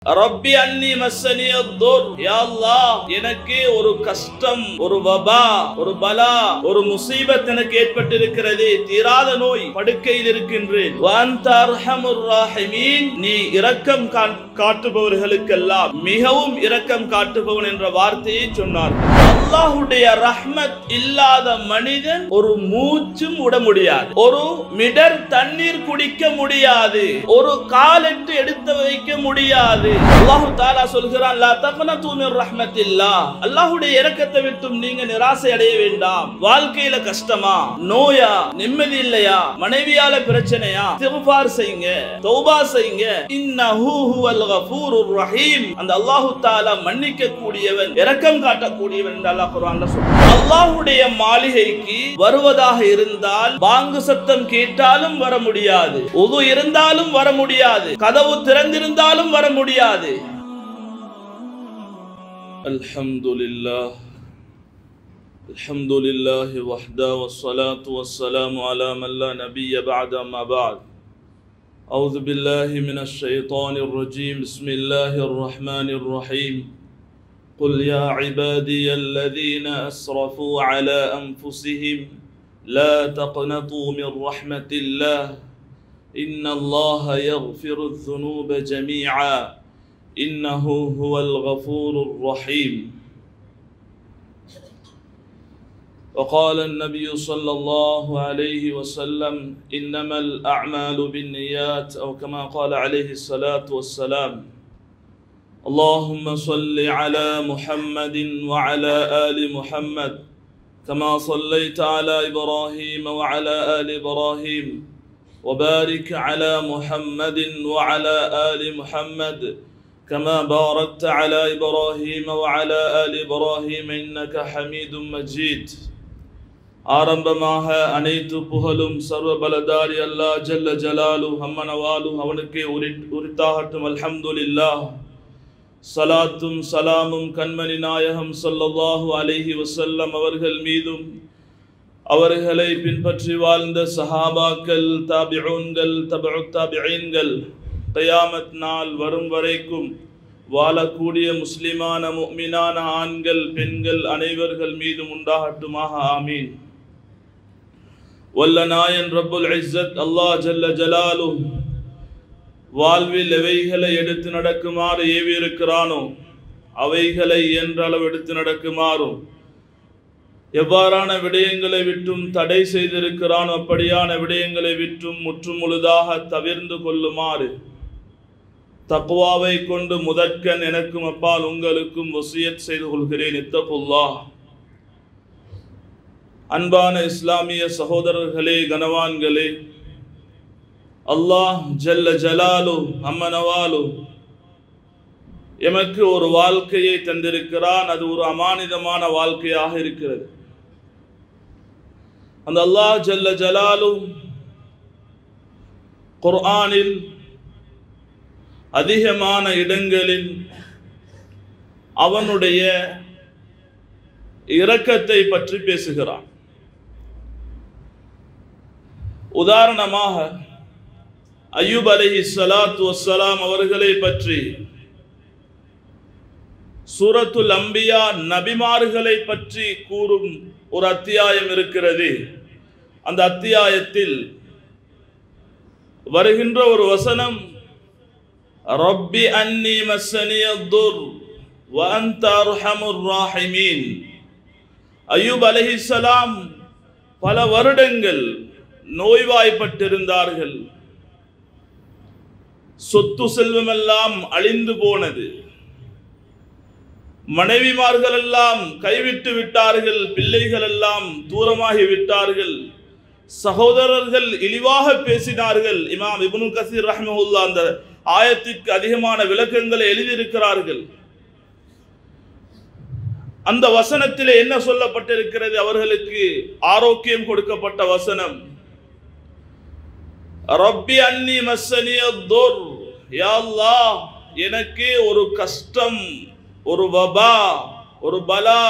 ரப்பி அன்னி மஸ்ஸனி அத்-துர், யா அல்லாஹ் எனக்கு ஒரு கஷ்டம், ஒரு வபா, ஒரு பலா, ஒரு முசீபத் எனக்கு ஏற்பட்டிருக்கிறது, தீராத நோய், படுக்கையில் இருக்கின்றேன். வ அன்த அர்ஹமுர் ராஹிமீன், நீ இரக்கம் காட்டுபவர்களுக்கெல்லாம் மிகவும் இரக்கம் காட்டுபவன் என்ற வார்த்தையை சொன்னார். அல்லாஹ்வுடைய ரஹ்மத் இல்லாத மனிதன் ஒரு மூச்சும் விட முடியாது, ஒரு மிடர் தண்ணீர் குடிக்க முடியாது, ஒரு காலெட்டு எடுத்து வைக்க முடியாது. அல்லாஹ் தஆலா சொல்கிறான், லா தக்னது மின் ரஹ்மத்தில்லாஹ், அல்லாஹ்வுடைய இரக்கத்தை விட்டு நீங்க நிராசை அடைய வேண்டாம். வாழ்க்கையில கஷ்டமா, நோயா, நிம்மதி இல்லையா, மனைவியால பிரச்சனையா, இஸ்திக்ஃபார் செய்யுங்க, தௌபா செய்யுங்க. இன்னஹு ஹுவல் கஃபூருர் ரஹீம், அந்த அல்லாஹ் தஆலா மன்னிக்க கூடியவன், இரக்கம் காட்டக்கூடியவன் என்று அல்லாஹ் குர்ஆன்ல சொல்றான். அல்லாஹ்வுடைய மாளிகைக்கு வருவதாக இருந்தால் பாங்கு சத்தம் கேட்டாலும் வர முடியாது, உது இருந்தாலும் வர முடியாது, கதவு திறந்திருந்தாலும் வர முடியாது. அல்ஹம்துலில்லாஹ் அல்ஹம்துலில்லாஹி வஹ்தா வஸ்ஸலாத்து வஸ்ஸலாமு அலா மன் லா நபிய்ய பஅத அம்மா பஅத். அஊது பில்லாஹி மினஷ் ஷைத்தானிர் ரஜீம். பிஸ்மில்லாஹிர் ரஹ்மானிர் ரஹீம். குல் யா இபாதியல்லதீன அஸ்ரஃபூ அலா அன்ஃபுஸிஹிம் லா தக்னது மின் ரஹ்மத்தில்லாஹ் இன்னல்லாஹ யக்ஃபிருத் ذுனூப ஜமீஆ இன்னஹு ஹுவல் கஃபூருர் ரஹீம். وقال النبي صلى الله عليه وسلم إنما الأعمال بالنيات أو كما قال عليه الصلاة والسلام. اللهم صل على محمد وعلى آل محمد كما صليت على إبراهيم وعلى آل إبراهيم وبارك على محمد وعلى آل محمد كما باركت على إبراهيم وعلى آل إبراهيم إنك حميد مجيد. ஆரம்பமாக அனைத்து புகழும் சர்வ பலதாரி அல்லாஹ் ஜல்ல ஜலாலு ஹம்மனவாலு அவனுக்கே உரித்தாகட்டும். அல்ஹம்துலில்லாஹ். சலாத்தும் சலாமும் கண்மணி நாயகம் ஸல்லல்லாஹு அலைஹி வஸல்லம் அவர்கள் மீதும், அவர்களை பின்பற்றி வாழ்ந்த சஹாபாக்கள், தாபிஊன்கள், தபஉத் தாபிஈன்கள், கியாமத் நாள் வரும் வரைக்கும் வாழக்கூடிய முஸ்லிமான முஃமினான ஆண்கள் பெண்கள் அனைவர்கள் மீதும் உண்டாகட்டுமாக. ஆமீன். வல்ல நாயன் ரப்புல் இஸ்ஸத் அல்லாஹ் ஜல்ல ஜலாலு வாழ்வில் எவைகளை எடுத்து நடக்குமாறு ஏவி இருக்கிறானோ அவைகளை என்றளவு எடுத்து நடக்குமாறும், எவ்வாறான விடயங்களை விட்டும் தடை செய்திருக்கிறானோ அப்படியான விடயங்களை விட்டும் முற்றும் முழுதாக தவிர்ந்து கொள்ளுமாறு தக்வாவை கொண்டு முதற்கண் எனக்கும் அப்பால் உங்களுக்கும் வசியத் செய்து கொள்கிறேன். இத்தகுல்லாஹ். அன்பான இஸ்லாமிய சகோதரர்களே, கனவான்களே, அல்லாஹ் ஜல்ல ஜலாலு அம்மனவாலு எமக்கு ஒரு வாழ்க்கையை தந்திருக்கிறான். அது ஒரு அமானிதமான வாழ்க்கையாக இருக்கிறது. அந்த அல்லாஹ் ஜல்ல ஜலாலு குர்ஆனில் அதிகமான இடங்களில் அவனுடைய இரக்கத்தை பற்றி பேசுகிறான். உதாரணமாக அய்யூப் அலைஹிஸ்ஸலாத்து வஸ்ஸலாம் அவர்களை பற்றி சூரத்துல் அம்பியா நபிமார்களை பற்றி கூறும் ஒரு அத்தியாயம் இருக்கிறது. அந்த அத்தியாயத்தில் வருகின்ற ஒரு வசனம், ரப்பி அன்னி மஸ்ஸனி அத்-துர் வ அன்த அர்ஹமுர் ராஹிமீன். அய்யூப் அலைஹிஸ்ஸலாம் பல வருடங்கள் நோய்வாய்ப்பட்டிருந்தார்கள். சொத்து செல்வமெல்லாம் அழிந்து போனது. மனைவிமார்கள் எல்லாம் கைவிட்டு விட்டார்கள், பிள்ளைகள் எல்லாம் தூரமாகி விட்டார்கள், சகோதரர்கள் இழிவாக பேசினார்கள். இமாம் இப்னு கஸீர் ரஹ்மஹுல்லாஹ் அந்த ஆயத்திற்கு அதிகமான விளக்கங்களை எழுதியிருக்கிறார்கள். அந்த வசனத்திலே என்ன சொல்லப்பட்டிருக்கிறது? அவர்களுக்கு ஆரோக்கியம் கொடுக்கப்பட்ட வசனம், ரப்பி அன்னி மஸ்ஸனி அத்-துர், யா அல்லாஹ் எனக்கு ஒரு கஷ்டம், ஒரு வபா, ஒரு பலா,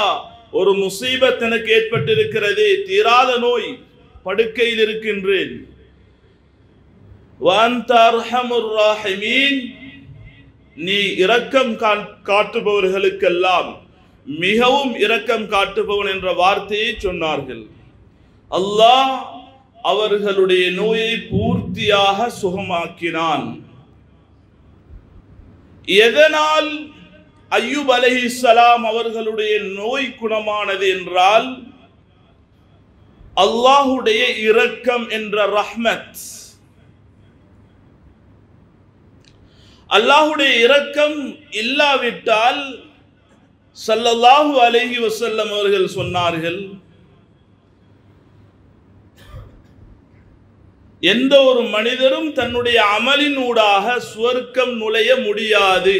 ஒரு முசீபத் எனக்கு ஏற்பட்டிருக்கிறது, தீராத நோய், படுக்கையில் இருக்கின்றேன். வ அன்த அர்ஹமுர் ராஹிமீன், நீ இரக்கம் காட்டுபவர்களுக்கெல்லாம் மிகவும் இரக்கம் காட்டுபவன் என்ற வார்த்தையை சொன்னார்கள். அல்லாஹ் அவர்களுடைய நோயை பூர்த்தியாக சுகமாக்கினான். எதனால் அய்யூப் அலைஹிஸ்ஸலாம் அவர்களுடைய நோய் குணமானது என்றால் அல்லாஹுடைய இரக்கம் என்ற ரஹ்மத். அல்லாஹுடைய இரக்கம் இல்லாவிட்டால் ஸல்லல்லாஹு அலைஹி வஸல்லம் அவர்கள் சொன்னார்கள், எந்த ஒரு மனிதரும் தன்னுடைய அமலின் ஊடாக சுவர்க்கம் நுழைய முடியாது.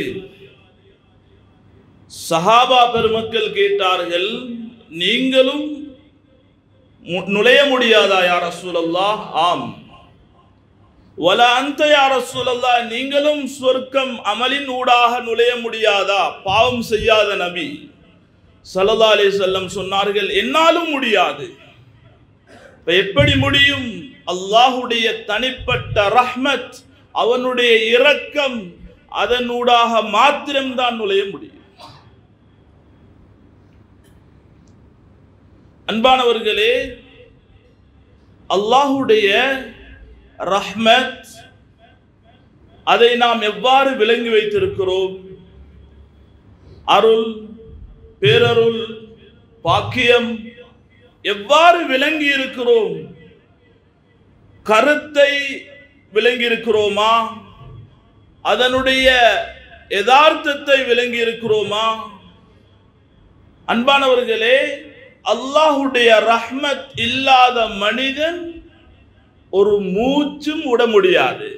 சஹாபா பெருமக்கள் கேட்டார்கள், நீங்களும் நுழைய முடியாதா யா ரசூலல்லாஹ்? ஆம். வலா அன்த யா ரசூலல்லாஹ், நீங்களும் சுவர்க்கம் அமலின் ஊடாக நுழைய முடியாதா? பாவம் செய்யாத நபி ஸல்லல்லாஹு அலைஹி வஸல்லம் சொன்னார்கள், என்னாலும் முடியாது. எப்படி முடியும்? அல்லாஹுடைய தனிப்பட்ட ரஹ்மத், அவனுடைய இரக்கம், அதனூடாக மாத்திரம்தான் நுழைய முடியும். அன்பானவர்களே, அல்லாஹுடைய ரஹ்மத் அதை நாம் எவ்வாறு விளங்கி வைத்திருக்கிறோம்? அருள், பேரருள், பாக்கியம் எவ்வாறு விளங்கி இருக்கிறோம்? கருத்தை விளங்கி இருக்கிறோமா? அதனுடைய யதார்த்தத்தை விளங்கி இருக்கிறோமா? அன்பானவர்களே, அல்லாஹுடைய ரஹ்மத் இல்லாத மனிதன் ஒரு மூச்சும் விட முடியாது.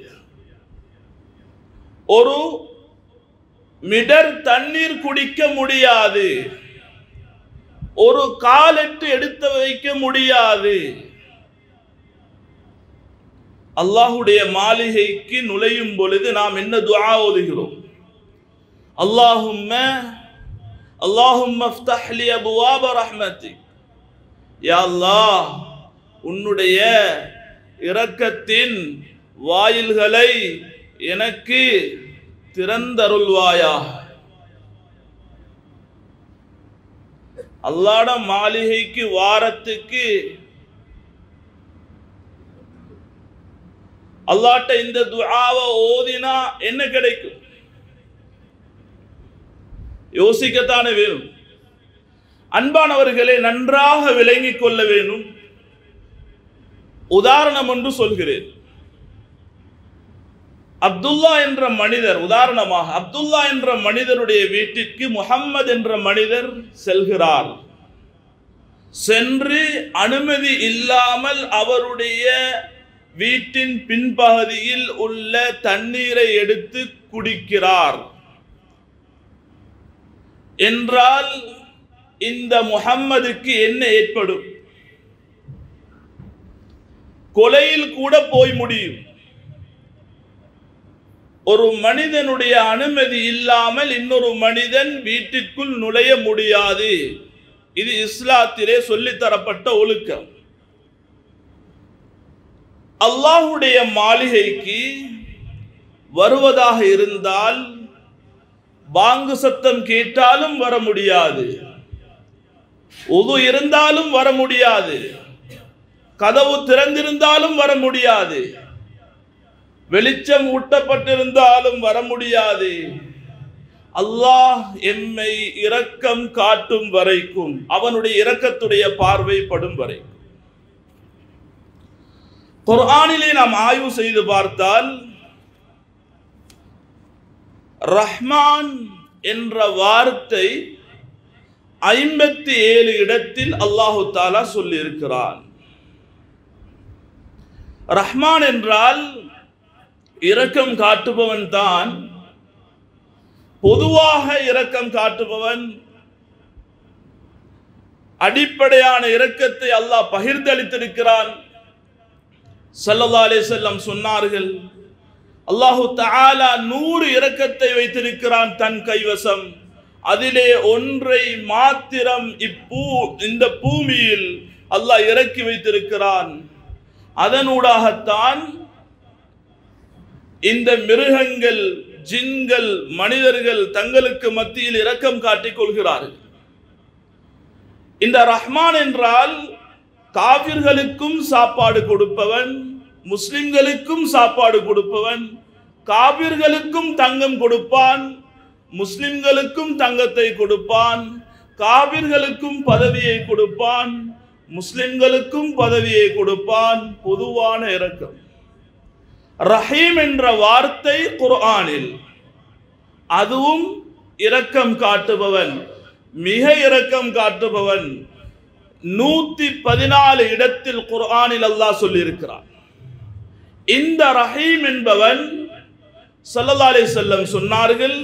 ஒரு மிடர் தண்ணீர் குடிக்க முடியாது. ஒரு காலெட்டு எடுத்து வைக்க முடியாது. அல்லாஹுடைய மாளிகைக்கு நுழையும் பொழுது நாம் என்ன துஆ ஓதுகிறோம்? அல்லாஹும்ம ஃப்தஹ் லி அப்வாப ரஹ்மத்திக். யா அல்லாஹ், உன்னுடைய இரக்கத்தின் வாயில்களை எனக்கு திறந்தருள்வாயா. அல்லாஹ்ட மாளிகைக்கு வாரத்துக்கு அல்லாஹ்ட்ட இந்த துஆவை ஓதினா என்ன கிடைக்கும்? யோசிக்கத்தானே வேணும். அன்பானவர்களே, நன்றாக விளங்கிக் கொள்ள வேணும். உதாரணம் ஒன்று சொல்கிறேன். அப்துல்லா என்ற மனிதர், உதாரணமாக அப்துல்லா என்ற மனிதருடைய வீட்டிற்கு முஹம்மது என்ற மனிதர் செல்கிறார். சென்று அனுமதி இல்லாமல் அவருடைய வீட்டின் பின்பகுதியில் உள்ள தண்ணீரை எடுத்து குடிக்கிறார் என்றால் இந்த முஹம்மதுக்கு என்ன ஏற்படும்? கொலையில் கூட போய் முடியும். ஒரு மனிதனுடைய அனுமதி இல்லாமல் இன்னொரு மனிதன் வீட்டிற்குள் நுழைய முடியாது. இது இஸ்லாத்திலே சொல்லித்தரப்பட்ட ஒழுக்கம். அல்லாஹுடைய மாளிகைக்கு வருவதாக இருந்தால் பாங்கு சத்தம் கேட்டாலும் வர முடியாது. உது இருந்தாலும் வர முடியாது. கதவு திறந்திருந்தாலும் வர முடியாது. வெளிச்சம் ஊட்டப்பட்டிருந்தாலும் வர முடியாது. அல்லாஹ் எம்மை இரக்கம் காட்டும் வரைக்கும், அவனுடைய இரக்கத்துடைய பார்வை படும் வரைக்கும். குர்ஆனிலே நாம் ஆய்வு செய்து பார்த்தால் ரஹ்மான் என்ற வார்த்தை 57 இடத்தில் அல்லாஹு தஆலா சொல்லி இருக்கிறான். ரஹ்மான் என்றால் இரக்கம் காட்டுபவன் தான். பொதுவாக இரக்கம் காட்டுபவன். அடிப்படையான இரக்கத்தை அல்லாஹ் பகிர்ந்தளித்திருக்கிறான். ஸல்லல்லாஹு அலைஹி வஸல்லம் சொன்னார்கள், அல்லாஹு தஆலா 100 இரக்கத்தை வைத்திருக்கிறான் தன் கைவசம். அதிலே ஒன்றை மாத்திரம் இந்த பூமியில் அல்லாஹ் இறக்கி வைத்திருக்கிறான். அதனூடாகத்தான் இந்த மிருகங்கள், ஜின்கள் மனிதர்கள் தங்களுக்கு மத்தியில் இரக்கம் காட்டிக் கொள்கிறார்கள். இந்த ரஹ்மான் என்றால் காபிர்களுக்கும் சாப்பாடு கொடுப்பவன், முஸ்லிம்களுக்கும் சாப்பாடு கொடுப்பவன், காபிர்களுக்கும் தங்கம் கொடுப்பான், முஸ்லிம்களுக்கும் தங்கத்தை கொடுப்பான், காபிர்களுக்கும் பதவியை கொடுப்பான், முஸ்லிம்களுக்கும் பதவியை கொடுப்பான். பொதுவான இரக்கம். ரஹீம் என்ற வார்த்தை குர்ஆனில், அதுவும் இரக்கம் காட்டுபவன், மிக இரக்கம் காட்டுபவன். 114 இடத்தில் குர்ஆனில் அல்லாஹ் சொல்லி இருக்கிறான். இந்த ரஹீம் என்பவன் ஸல்லல்லாஹு அலைஹி வஸல்லம் சொன்னார்கள்,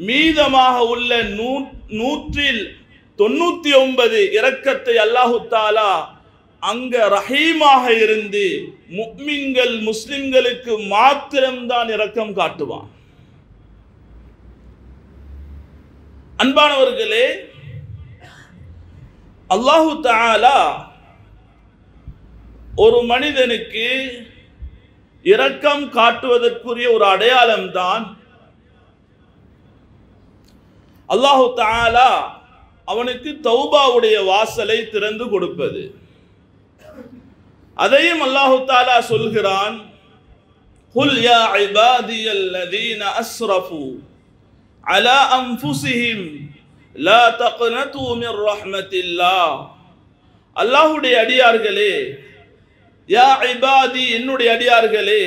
மீதமாக உள்ள 199 இரக்கத்தை அல்லாஹு தஆலா அங்க ரஹீமாக இருந்து முஃமின்கள் முஸ்லிம்களுக்கு மாத்திரம்தான் இரக்கம் காட்டுவான். அன்பானவர்களே, அல்லாஹு தஆலா ஒரு மனிதனுக்கு இரக்கம் காட்டுவதற்குரிய ஒரு அடையாளம் தான் அல்லாஹு தஆலா அவனுக்கு தௌபாவுடைய வாசலை திறந்து கொடுப்பது. அதையும் அல்லாஹு தஆலா சொல்கிறான், குல் யா இபாதியல்லதீன அஸ்ரஃபு அலா அன்ஃபுஸிஹிம் லா தக்னது மிர் ரஹ்மத்தில்லாஹ். அல்லாஹ்வுடைய அடியார்களே, யா இபாதி என்னுடைய அடியார்களே,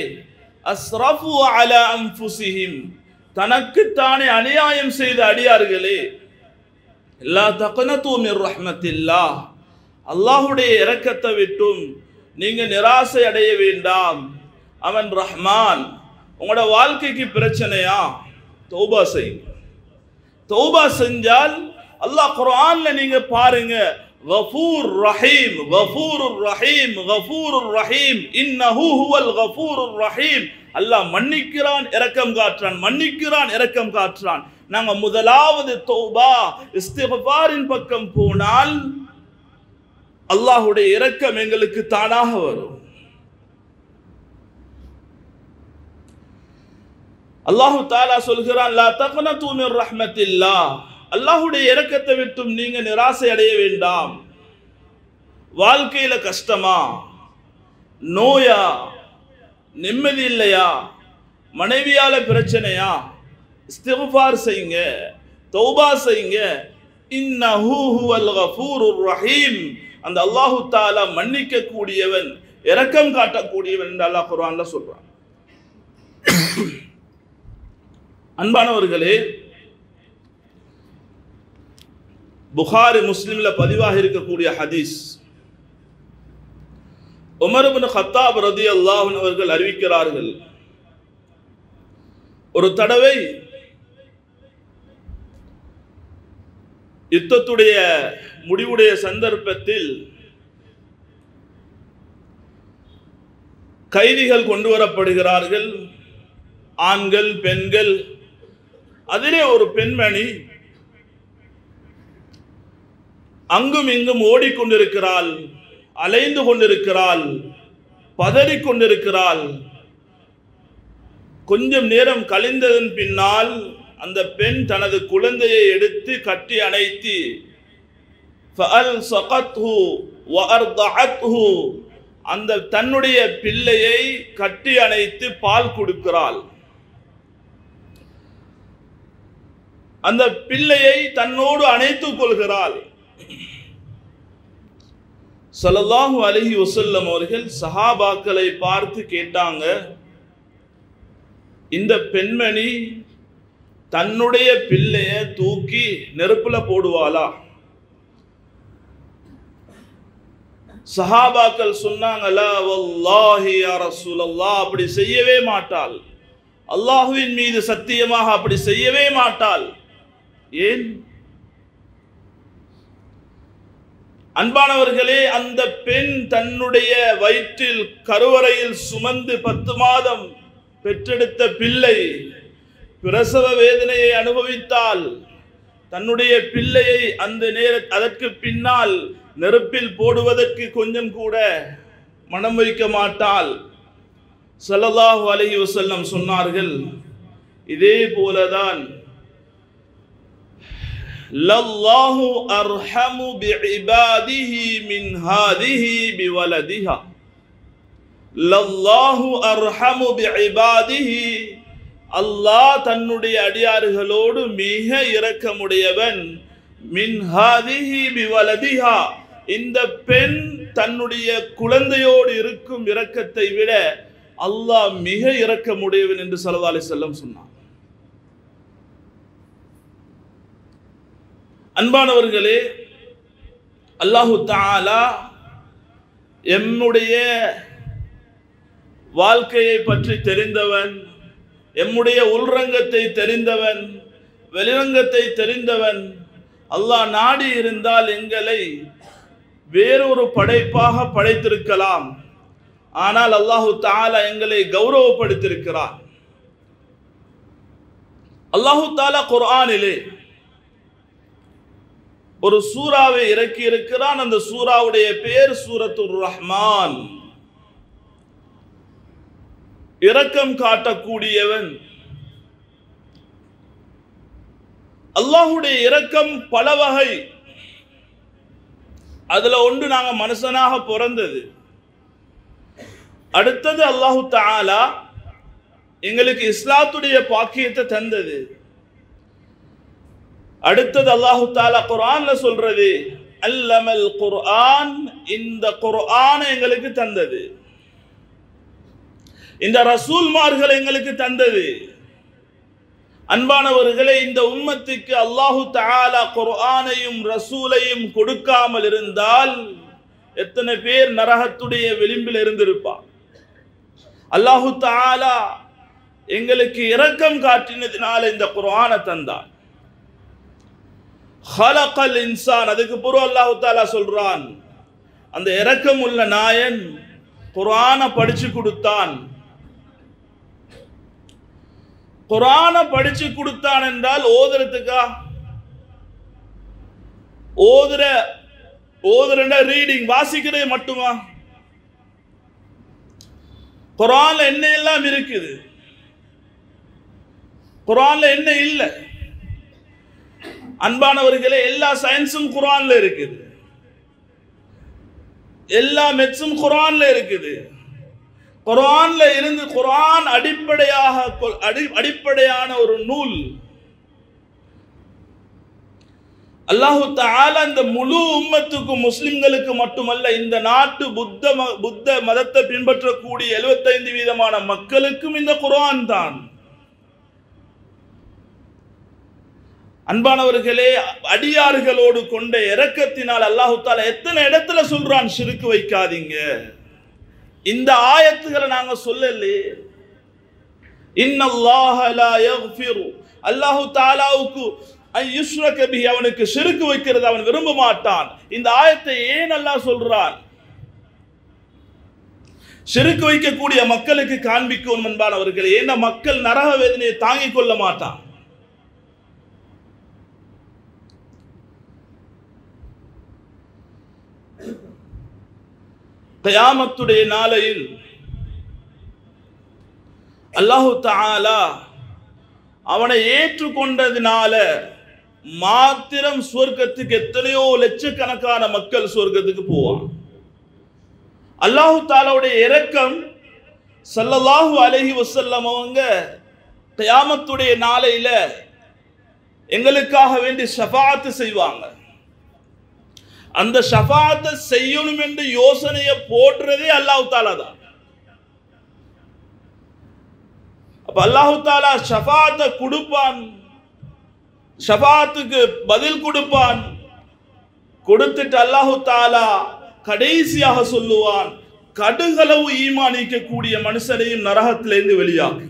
அஸ்ரஃபு அலா அன்ஃபுஸிஹிம் தனக்குத்தானே அநியாயம் செய்த அடியார்களே, லா தக்னது மிர் ரஹ்மத்தில்லாஹ் அல்லாஹ்வுடைய இரக்கத்தை விட்டும் நீங்க நிராசை அடைய வேண்டாம். அவன் ரஹ்மான். உங்களோட வாழ்க்கைக்கு பிரச்சனையா, தௌபா செய்யுங்க. தௌபா செஞ்சால் அல்லாஹ் குர்ஆன்ல நீங்க பாருங்க, கஃபூர் ரஹீம், கஃபூருர் ரஹீம், கஃபூருர் ரஹீம், இன்னஹு ஹுவல் கஃபூருர் ரஹீம். அல்லாஹ் மன்னிக்கிறான், இரக்கம் காட்டுறான், மன்னிக்கிறான், இரக்கம் காட்டுறான். நாங்க முதலாவது தௌபா இஸ்திக்ஃபாரின் பக்கம் போனால் அல்லாஹ்வுடைய இரக்கம் எங்களுக்கு தானாக வரும். அல்லாஹ் தஆலா சொல்கிறான், லா தக்னது மிர் ரஹ்மத்தில்லாஹ் அல்லாஹ்வுடைய இரக்கத்தை விட்டும் நீங்க நிராசை அடைய வேண்டாம். வாழ்க்கையில கஷ்டமா, நோயா, நிம்மதி இல்லையா, மனைவியால பிரச்சனையா, இஸ்திக்ஃபார் செய்யுங்க, தௌபா செய்யுங்க. இன்னஹு ஹுவல் கஃபூருர் ரஹீம். அந்த அல்லாஹ் தஆலா மன்னிக்க கூடியவன், இரக்கம் காட்டக்கூடியவன் என்று அல்லாஹ் குர்ஆன்ல சொல்றான். அன்பானவர்களே, புகாரி முஸ்லிம்ல பதிவாக இருக்கக்கூடிய ஹதீஸ், உமர் இப்னு கத்தாப் ரலியல்லாஹு அன்ஹு அவர்கள் அறிவிக்கிறார்கள், ஒரு தடவை யுத்தத்துடைய முடிவுடைய சந்தர்ப்பத்தில் கைதிகள் கொண்டு வரப்படுகிறார்கள், ஆண்கள் பெண்கள். அதிலே ஒரு பெண்மணி அங்கும் இங்கும் ஓடிக்கொண்டிருக்கிறாள், அலைந்து கொண்டிருக்கிறாள், பதறிக் கொண்டிருக்கிறாள். கொஞ்சம் நேரம் கழிந்ததன் பின்னால் அந்த பெண் தனது குழந்தையை எடுத்து கட்டி அணைத்து அந்த தன்னுடைய பிள்ளையை கட்டி அணைத்து பால் கொடுக்கிறாள். அந்த பிள்ளையை தன்னோடு அணைத்துக் கொள்கிறாள். ஸல்லல்லாஹு அலைஹி வஸல்லம் அவர்கள் சஹாபாக்களை பார்த்து கேட்டாங்க, இந்த பெண்மணி தன்னுடைய பிள்ளைய தூக்கி நெருப்புல போடுவாளா? சஹாபாக்கள் சொன்னாங்க, லா வல்லாஹி யா ரசூலல்லாஹ், அப்படி செய்யவே மாட்டாள். அல்லாஹ்வின் மீது சத்தியமாக அப்படி செய்யவே மாட்டாள். ஏன்? அன்பானவர்களே, அந்த பெண் தன்னுடைய வயிற்றில் கருவறையில் சுமந்து 10 மாதம் பெற்றெடுத்த பிள்ளை பிரசவ வேதனையை அனுபவித்தால் தன்னுடைய பிள்ளையை அதற்கு பின்னால் நெருப்பில் போடுவதற்கு கொஞ்சம் கூட மனம் வைக்க மாட்டாள். ஸல்லல்லாஹு அலைஹி வஸல்லம் சொன்னார்கள், இதே போலதான் லல்லாஹு அர்ஹமு பிஇபாதிஹி மின் ஹாதிஹி பிவலதிஹா. லல்லாஹு அர்ஹமு பிஇபாதிஹி, அல்லாஹ் தன்னுடைய அடியார்களோடு மிக இரக்கமுடையவன். மின் ஹாதிஹி பிவலதிஹா, இந்த பெண் தன்னுடைய குழந்தையோடு இருக்கும் இரக்கத்தை விட அல்லாஹ் மிக இரக்கமுடையவன் என்று ஸல்லல்லாஹு அலைஹி வஸல்லம் சொன்னார். அன்பானவர்களே, அல்லாஹு தஆலா எம்முடைய வாழ்க்கையை பற்றி தெரிந்தவன், எம்முடைய உள்ரங்கத்தை தெரிந்தவன், வெளிரங்கத்தை தெரிந்தவன். அல்லாஹ் நாடி இருந்தால் எங்களை வேறொரு படைப்பாக படைத்திருக்கலாம். ஆனால் அல்லாஹு தஆலா எங்களை கௌரவப்படுத்தியிருக்கிறார். அல்லாஹு தஆலா குர்ஆனிலே ஒரு சூராவை இறக்கி இருக்கிறான். அந்த சூராவுடைய பேர் சூரத்துர் ரஹ்மான். இரக்கம் காட்டக்கூடியவன். அல்லாஹுடைய இரக்கம் பல வகை. அதுல ஒன்று நாங்க மனுஷனாக பிறந்தது. அடுத்தது அல்லாஹு தஆலா எங்களுக்கு இஸ்லாத்துடைய பாக்கியத்தை தந்தது. அடுத்தது அல்லாஹு தஆலா குர்ஆன்ல சொல்றது அல்லமல் குர்ஆன், இந்த குர்ஆனை எங்களுக்கு தந்தது. இந்த ரசூல்மார்கள் எங்களுக்கு தந்தது. அன்பானவர்களே, இந்த உம்மத்துக்கு அல்லாஹு தஆலா குர்ஆனையும் ரசூலையும் கொடுக்காமல் இருந்தால் எத்தனை பேர் நரகத்துடைய விளிம்பில் இருந்திருப்பார். அல்லாஹு தஆலா எங்களுக்கு இரக்கம் காட்டினதினால இந்த குர்ஆனை தந்தான். ஹலகல் இன்சான், அதுக்கு பிறகு அல்லாஹு தஆலா சொல்றான், அந்த இரக்கம் உள்ள நாயன் குர்ஆனை படிச்சு கொடுத்தான். குர்ஆனை படிச்சு கொடுத்தான் என்றால் ஓதுறதுக்கா? ஓதுற ரீடிங், வாசிக்கிறது மட்டுமா? குர்ஆன்ல என்ன எல்லாம் இருக்குது? குர்ஆன்ல என்ன இல்லை? அன்பானவர்களே, எல்லா சயின்ஸும் குர்ஆன்ல இருக்குது, எல்லா மெட்ஸும் குர்ஆன்ல இருக்குது. குர்ஆன்ல இருந்து குர்ஆன் அடிப்படையான ஒரு நூல். அல்லாஹு தஆலா இந்த முழு உம்மத்துக்கும், முஸ்லிம்களுக்கு மட்டுமல்ல, இந்த நாட்டு புத்த மதத்தை பின்பற்றக்கூடிய 75% மக்களுக்கும் இந்த குர்ஆன் தான். அன்பானவர்களே, அடியார்களோடு கொண்ட இரக்கத்தினால் அல்லாஹு தஆலா எத்தனை இடத்துல சொல்றான் ஷிர்க் வைக்காதீங்க. இந்த ஆயத்துகளை நாங்க சொல்லலையே. இன்னல்லாஹ லா யக்ஃபிரு, அல்லாஹு தஆலாவுக்கு அய்யுஷ்ரக பிஹி, அவனுக்கு ஷிர்க் வைக்கிறது அவன் விரும்ப மாட்டான். இந்த ஆயத்தை ஏன் அல்லாஹ் சொல்றான்? ஷிர்க் வைக்கக்கூடிய மக்களுக்கு காண்பிக்கும் அன்பானவர்களே. ஏன்னா மக்கள் நரக வேதனையை தாங்கிக் கொள்ள மாட்டான். கியாமத்துடைய நாளையில் அல்லாஹு தஆலா அவனை ஏற்றுக்கொண்டதினால மாத்திரம் சொர்க்கத்துக்கு எத்தனையோ லட்சக்கணக்கான மக்கள் சொர்க்கத்துக்கு போவான். அல்லாஹு தஆலாவுடைய இரக்கம், ஸல்லல்லாஹு அலைஹி வஸல்லம் அவங்க கியாமத்துடைய நாளையில எங்களுக்காக வேண்டி ஷஃபாஅத் செய்வாங்க. அந்த ஷஃபாஅத்தை செய்யணும் என்று யோசனையை போடுறதே அல்லாஹ் தஆலா தான். அப்ப அல்லாஹ் தஆலா ஷஃபாஅத்தை கொடுப்பான், ஷஃபாஅத்துக்கு பதில் கொடுப்பான். கொடுத்துட்டு அல்லாஹ் தஆலா கடைசியாக சொல்லுவான், கடுகளவு ஈமானிக்கக்கூடிய மனுஷனையும் நரகத்திலிருந்து வெளியாக்கு.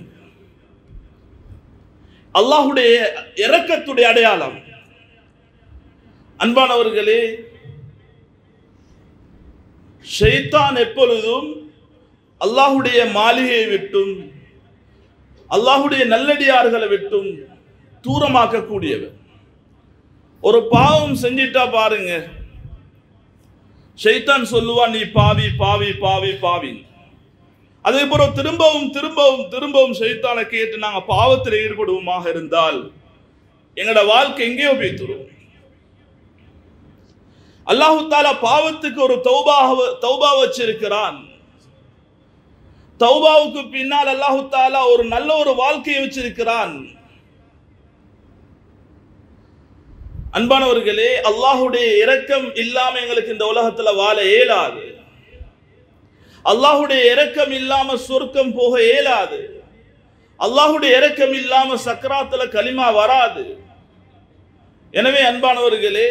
அல்லாஹ்வுடைய இரக்கத்துடைய அடையாளம். அன்பானவர்களே, ஷைத்தான் எப்பொழுதும் அல்லாஹ்வுடைய மாளிகையை விட்டும் அல்லாஹ்வுடைய நல்லடியார்களை விட்டும் தூரமாக்கக்கூடியவர். ஒரு பாவம் செஞ்சிட்டா பாருங்க, ஷைத்தான் சொல்லுவான், நீ பாவி பாவி பாவி பாவி. அதே போல திரும்பவும் திரும்பவும் திரும்பவும் ஷைத்தானை கேட்டு நாங்கள் பாவத்தில் ஈடுபடுவோமாக இருந்தால் எங்களோட வாழ்க்கை எங்கேயோ போய்த்துரும். அல்லாஹு தாலா பாவத்துக்கு ஒரு தௌபா வச்சிருக்கிறான். தௌபாவுக்கு பின்னால் அல்லாஹு தாலா ஒரு நல்ல ஒரு வாழ்க்கையை வச்சிருக்கிறான். அன்பானவர்களே, அல்லாஹுடைய இரக்கம் இல்லாம எங்களுக்கு இந்த உலகத்துல வாழ இயலாது. அல்லாஹுடைய இரக்கம் இல்லாம சொர்க்கம் போக இயலாது. அல்லாஹுடைய இரக்கம் இல்லாம சக்கராத்துல கலிமா வராது. எனவே அன்பானவர்களே,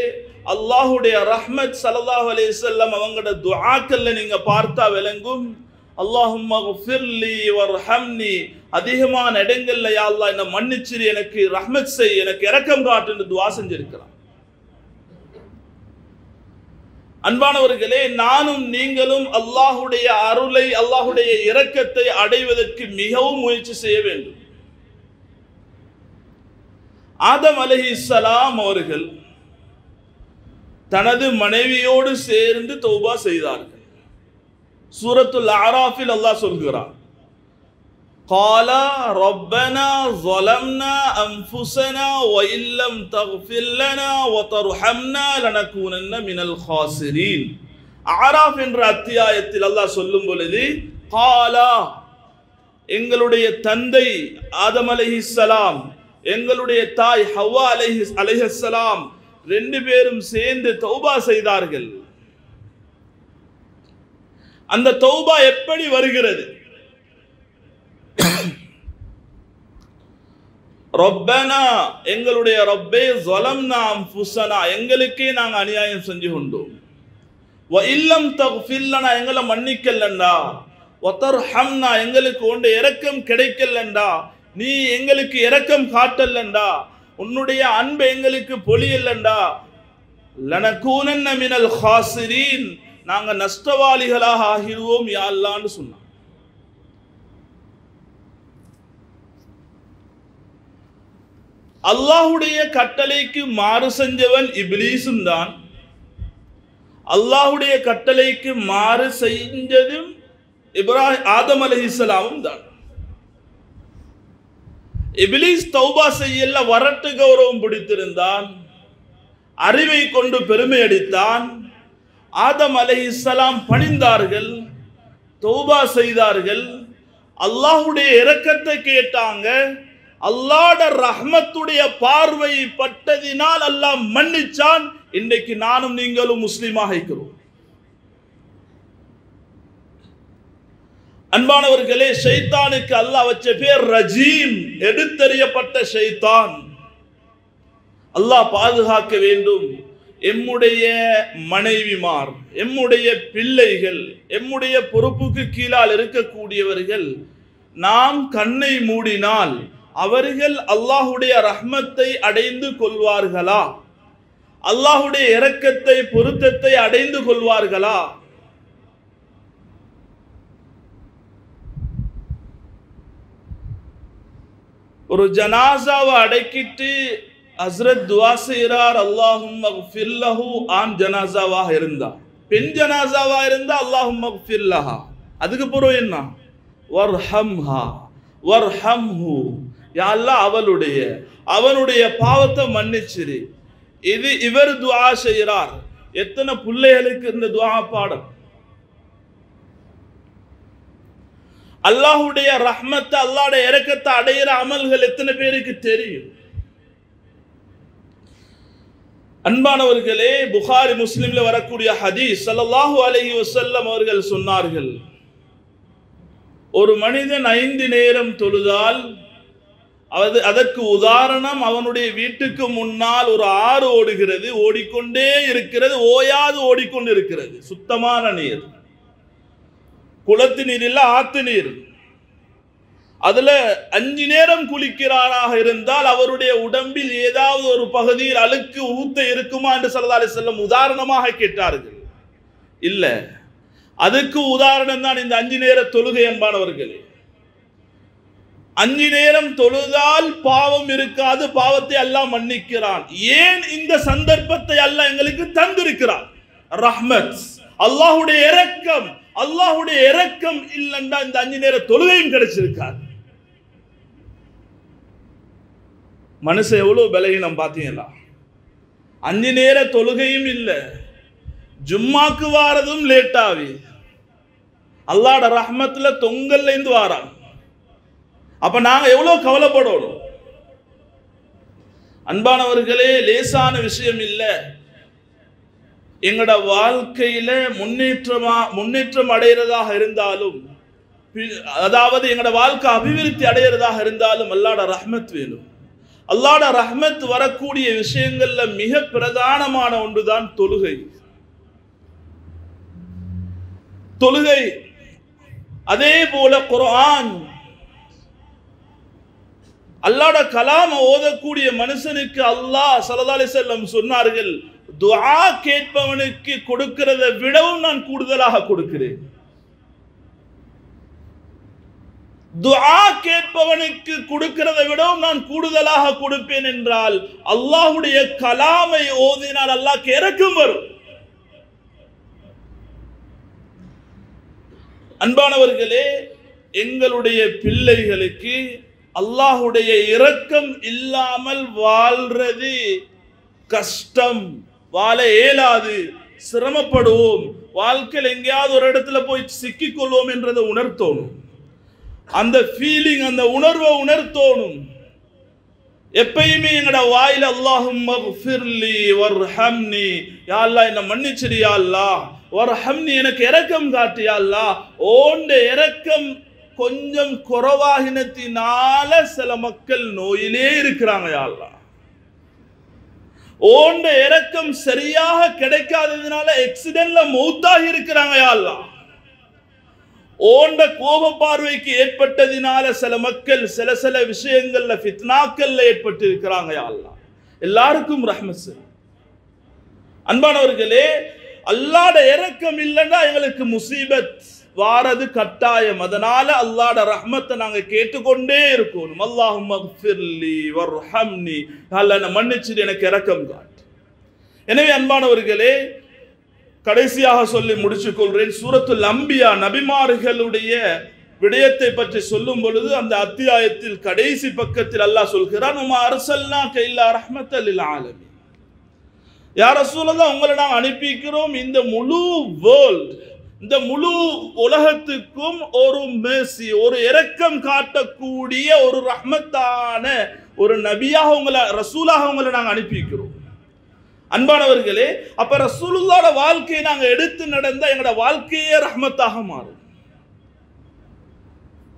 அல்லாஹுடைய ரஹ்மத் ஸல்லல்லாஹு அலைஹி வஸல்லம் அவங்களோட துஆக்கள்ல நீங்க பார்த்தா விளங்கும். அல்லாஹும்ம ஃபிர்லி வர்ஹம்னி, அதிகமான இடங்கள்ல யா அல்லாஹ் என்ன மன்னிச்சிரு, எனக்கு ரஹ்மத் செய், எனக்கு இரக்கம் காட்டுன்னு துஆ செஞ்சிருக்கிறான். அன்பானவர்களே, நானும் நீங்களும் அல்லாஹுடைய அருளை, அல்லாஹுடைய இரக்கத்தை அடைவதற்கு மிகவும் முயற்சி செய்ய வேண்டும். ஆதம் அலைஹிஸ்ஸலாம் அவர்கள் தனது மனைவியோடு சேர்ந்து தௌபா செய்தார்கள். சூரத்துல் அராஃபில் அல்லாஹ் சொல்கிறார், قال ربنا ظلمنا أنفسنا وإن لم تغفر لنا وترحمنا لنكونن من الخاسرين. அராஃப் என்ற அத்தியாயத்தில் அல்லாஹ் சொல்லும் பொழுது, காலா, எங்களுடைய தந்தை ஆதம் அலைஹிஸ்ஸலாம், எங்களுடைய தாய் ஹவ்வா அலைஹிஸ்ஸலாம் ரெண்டு பேரும் சேர்ந்து தௌபா செய்தார்கள். அந்த தௌபா எப்படி வருகிறது? ரப்பனா, எங்களுடைய ரப்பே, ஸலம்னா அன்ஃபுஸனா, எங்களுக்கே நாங்க அநியாயம் செஞ்சு கொண்டோம். வ இல்லம் தக்ஃபிர் லனா, எங்களை மன்னிக்கலண்டா. வ தர்ஹம்னா, எங்களுக்கு உன்னுடைய இரக்கம் கிடைக்கலண்டா, நீ எங்களுக்கு இரக்கம் காட்டலண்டா, உன்னுடைய அன்பு எங்களுக்கு பொழியலண்டா, லனகூனன்ன மினல் ஹாசிரீன், நாங்க நஷ்டவாளிகளாக ஆகிடுவோம் யா அல்லாஹ்னு சொன்னான். அல்லாஹுடைய கட்டளைக்கு மாறு செஞ்சவன் இப்லீஸும் தான். அல்லாஹுடைய கட்டளைக்கு மாறு செஞ்சதும் ஆதம் அலைஹிஸ்ஸலாமும் தான். இப்லீஸ் தௌபா செய்யல, வரட்டு கௌரவம் பிடித்திருந்தான், அறிவை கொண்டு பெருமை அடித்தான். ஆதம் அலைஹிஸ்ஸலாம் பணிந்தார்கள், தௌபா செய்தார்கள், அல்லாஹுடைய இரக்கத்தை கேட்டாங்க. அல்லாஹ்வுடைய ரஹ்மத்துடைய பார்வை பட்டதினால் அல்லாஹ் மன்னிச்சான். இன்றைக்கு நானும் நீங்களும் முஸ்லிமாக இருக்கிறோம். அன்பானவர்களே, ஷைத்தானுக்கு அல்லாஹ் வச்ச பேர் ரஜீம், எடுத்தறியப்பட்ட ஷைத்தான். அல்லாஹ் பாதுகாக்க வேண்டும். எம்முடைய மனைவிமார், எம்முடைய பிள்ளைகள், எம்முடைய பொறுப்புக்கு கீழால் இருக்கக்கூடியவர்கள், நாம் கண்ணை மூடினால் அவர்கள் அல்லாஹுடைய ரஹ்மத்தை அடைந்து கொள்வார்களா? அல்லாஹுடைய இரக்கத்தை, பொருத்தத்தை அடைந்து கொள்வார்களா? ஒரு ஜனாசாவை அடக்கிட்டு ஹஸ்ரத் துஆ செய்றார், அல்லாஹும்ம ஃபிர் லஹு. ஆண் ஜனாசாவாக இருந்தா, பெண் ஜனாசாவா இருந்தா அல்லாஹும்ம ஃபிர் லஹா. அதுக்கு பிறகு என்ன? வர்ஹம்ஹா வர்ஹம்ஹு, யா அல்லாஹ் அவனுடைய பாவத்தை மன்னிச்சிரு. இது இவர் துஆ செய்கிறார். எத்தனை பிள்ளைகளுக்கு இந்த துஆ பாடம்? அல்லாஹுடைய ரஹ்மத்தை, அல்லாஹ்வுடைய இரக்கத்தை அடையிற அமல்கள் எத்தனை பேருக்கு தெரியும்? அன்பானவர்களே, புகாரி முஸ்லிம்ல வரக்கூடிய ஹதீஸ், ஸல்லல்லாஹு அலைஹி வஸல்லம் அவர்கள் சொன்னார்கள், ஒரு மனிதன் 5 நேரம் தொழுதால் அதற்கு உதாரணம் அவனுடைய வீட்டுக்கு முன்னால் ஒரு ஆறு ஓடுகிறது, ஓடிக்கொண்டே இருக்கிறது, ஓயாது ஓடிக்கொண்டு இருக்கிறது. சுத்தமான நீர், குளத்து நீர் இல்ல, ஆத்து நீர். அதுல 5 நேரம் குளிக்கிறாராக இருந்தால் அவருடைய உடம்பில் ஏதாவது ஒரு பகுதியில் அழுக்கு ஊத்த இருக்குமா என்று ஸல்லல்லாஹு அலைஹி வஸல்லம் உதாரணமாக கேட்டார்கள். இல்ல, அதுக்கு உதாரணம் தான் இந்த 5 நேர தொழுகை. என்பானவர்களே, 5 நேரம் தொழுதால் பாவம் இருக்காது, பாவத்தை அல்லாஹ் மன்னிக்கிறான். ஏன் இந்த சந்தர்ப்பத்தை அல்லாஹ் எங்களுக்கு தந்திருக்கிறான்? ரஹ்மத், அல்லாஹ்வுடைய இரக்கம், அல்லாஹ்வுடைய இரக்கம் இல்லைன்னா இந்த 5 நேர தொழுகையும் கிடைச்சிருக்காது. மனுஷன் எவ்வளவு பலகீனம் பாத்தீங்களா? 5 நேர தொழுகையும் இல்லை, ஜும்மாக்கு வாரதும் லேட்டாவி, அல்லாஹ்ட ரஹ்மத்துல தொங்கல்ல இருந்து வாரான். அப்ப நாங்க எவ்வளவு கவலைப்படணும்? அன்பானவர்களே, லேசான விஷயம் இல்லை. எங்கட வாழ்க்கையில முன்னேற்றம் அடைகிறதாக இருந்தாலும், அதாவது எங்கட வாழ்க்கை அபிவிருத்தி அடைகிறதாக இருந்தாலும் அல்லாஹ்ட ரஹ்மத் வேணும். அல்லாஹ்ட ரஹ்மத் வரக்கூடிய விஷயங்கள்ல மிக பிரதானமான ஒன்றுதான் தொழுகை. தொழுகை அதே போல குர்ஆன், அல்லாஹ்ட கலாம் ஓதக்கூடிய மனுஷனுக்கு அல்லாஹ் ஸல்லல்லாஹு அலைஹி வஸல்லம் சொன்னார்கள், துஆ கேட்பவனுக்கு கொடுக்கிறதை விடவும் நான் கூடுதலாக கொடுக்கிறேன். துஆ கேட்பவனுக்கு கொடுக்கிறதை விடவும் நான் கூடுதலாக கொடுப்பேன் என்றால் அல்லாஹ்வுடைய கலாமை ஓதினால் அல்லாஹ்க்கு இரக்கம் வரும். அன்பானவர்களே, எங்களுடைய பிள்ளைகளுக்கு அல்லாஹ்வுடைய இரக்கம் இல்லாமல் வாழ்றது கஷ்டம், வாழ இயலாது, சிரமப்படுவோம், வாழ்க்கையில் எங்கேயாவது ஒரு இடத்துல போய் சிக்கிக்கொள்வோம் என்றதை உணர்த்தோணும். அந்த ஃபீலிங், அந்த உணர்வை உணர்த்தோணும். எப்பயுமே எங்கட வாயில அல்லாஹும்ம ஃபிர்லி வர்ஹம்னி, யா அல்லாஹ் என்ன மன்னிச்சிடு யா அல்லாஹ், வர்ஹம்னி எனக்கு இரக்கம் காட்டு யா அல்லாஹ். ஓண்ட இரக்கம் கொஞ்சம் குறைவாகினத்தினால சில மக்கள் நோயிலே இருக்கிறாங்க யா அல்லாஹ். ஓண்ட இரக்கம் சரியாக கிடைக்காததுனால ஆக்சிடென்ட்ல மௌத்தாகி இருக்கிறாங்க யா அல்லாஹ். ஓண்ட கோப பார்வைக்கு ஏற்பட்டதினால சில மக்கள் சில விஷயங்கள்ல ஃபித்னாக்கள்ல ஏற்பட்டு இருக்கிறாங்க யா அல்லாஹ். எல்லாருக்கும் ரஹ்மத் செய். அன்பானவர்களே, அல்லாஹ்ட இரக்கம் இல்லைன்னா எங்களுக்கு முசீபத் வாரது கட்டாயம். அதனால அல்லாஹ்ட ரஹ்மத்தை நாங்க கேட்டுக்கொண்டே இருக்கணும். அல்லாஹும்ம ஃபிர்லி வர்ஹம்னி, அல்லாஹ் என்ன மன்னிச்சிடு, எனக்கு இரக்கம் காட்டு. எனவே அன்பானவர்களே, கடைசியாக சொல்லி முடிச்சுக் கொள்றேன். சூரத்துல் அம்பியா நபிமார்களுடைய விடயத்தை பற்றி சொல்லும் பொழுது அந்த அத்தியாயத்தில் கடைசி பக்கத்தில் அல்லாஹ் சொல்கிறான், உமா அர்சல்னாக இல்லா ரஹ்மத்தல் லில் ஆலமீன். யா ரசூலல்லாஹ், உங்களை நாம் அனுப்பிக்கிறோம் இந்த முழு வேர்ல்ட், இந்த முழு உலகத்துக்கும் ஒரு மேசி, ஒரு இரக்கம் காட்டக்கூடிய ஒரு ரஹ்மத்தான ஒரு நபியாக உங்களை, ரசூலாக உங்களை நாங்கள் அனுப்பிக்கிறோம். அன்பானவர்களே, அப்ப ரசூலுல்லாஹ்வோட வாழ்க்கையை நாங்க எடுத்து நடந்தா எங்களோட வாழ்க்கையே ரஹ்மத்தாக மாறும்.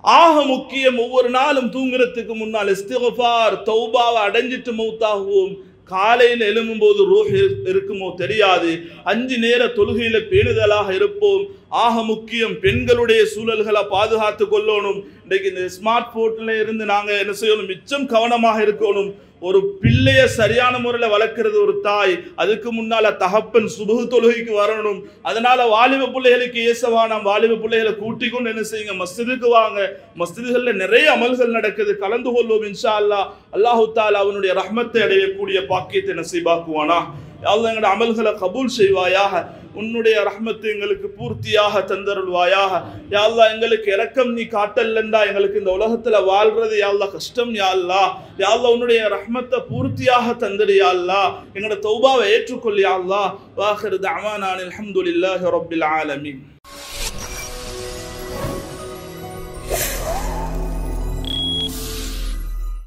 ஆக முக்கியம், ஒவ்வொரு நாளும் தூங்குறதுக்கு முன்னால் இஸ்திக்ஃபார், தௌபாவை அடைஞ்சிட்டு மௌத்தாகுவோம். காலையில் எழும்பும் போது ரூஹ் இருக்குமோ தெரியாது. 5 நேர தொழுகையில பேணுதலாக இருப்போம். ஆக முக்கியம், பெண்களுடைய சூழல்களை பாதுகாத்து கொள்ளணும். இன்றைக்கு இந்த ஸ்மார்ட் போன்ல இருந்து நாங்க என்ன செய்யணும், மிச்சம் கவனமாக இருக்கணும். ஒரு பிள்ளைய சரியான முறையில் வளர்க்கிறது ஒரு தாய், அதுக்கு முன்னால தகப்பன் சுபஹ் தொழுகைக்கு வரணும். அதனால வாலிப பிள்ளைகளுக்கு ஏசவானம், வாலிப பிள்ளைகளை கூட்டிக் கொண்டு என்ன செய்யுங்க, மஸ்ஜிதுக்கு வாங்க. மஸ்ஜிதுகளில் நிறைய அமல்கள் நடக்குது, கலந்து கொள்வோம் இன்ஷா அல்லாஹ். அல்லாஹு தஆலா அவனுடைய ரஹ்மத்தை அடையக்கூடிய பாக்கியத்தை நசீபாக்குவானா. அல்லாஹ் எங்களுடைய அமல்களை கபூல் செய்வாயாக. உன்னுடைய ரஹ்மத்தை எங்களுக்கு பூர்த்தியாக தந்தருள்வாயாக. யா அல்லாஹ், எங்களுக்கு இரக்கம் நீ காட்டலண்டா எங்களுக்கு இந்த உலகத்துல வாழ்றது யா அல்லாஹ் கஷ்டம் யா அல்லாஹ். யா அல்லாஹ், உன்னுடைய ரஹ்மத்தை பூர்த்தியாக தந்துடு யா அல்லாஹ். எங்களோட தௌபாவை ஏற்றுக்கொள் யா அல்லாஹ். வாஹிரு தஅவானா அல்ஹம்துலில்லாஹி ரப்பில் ஆலமீன்.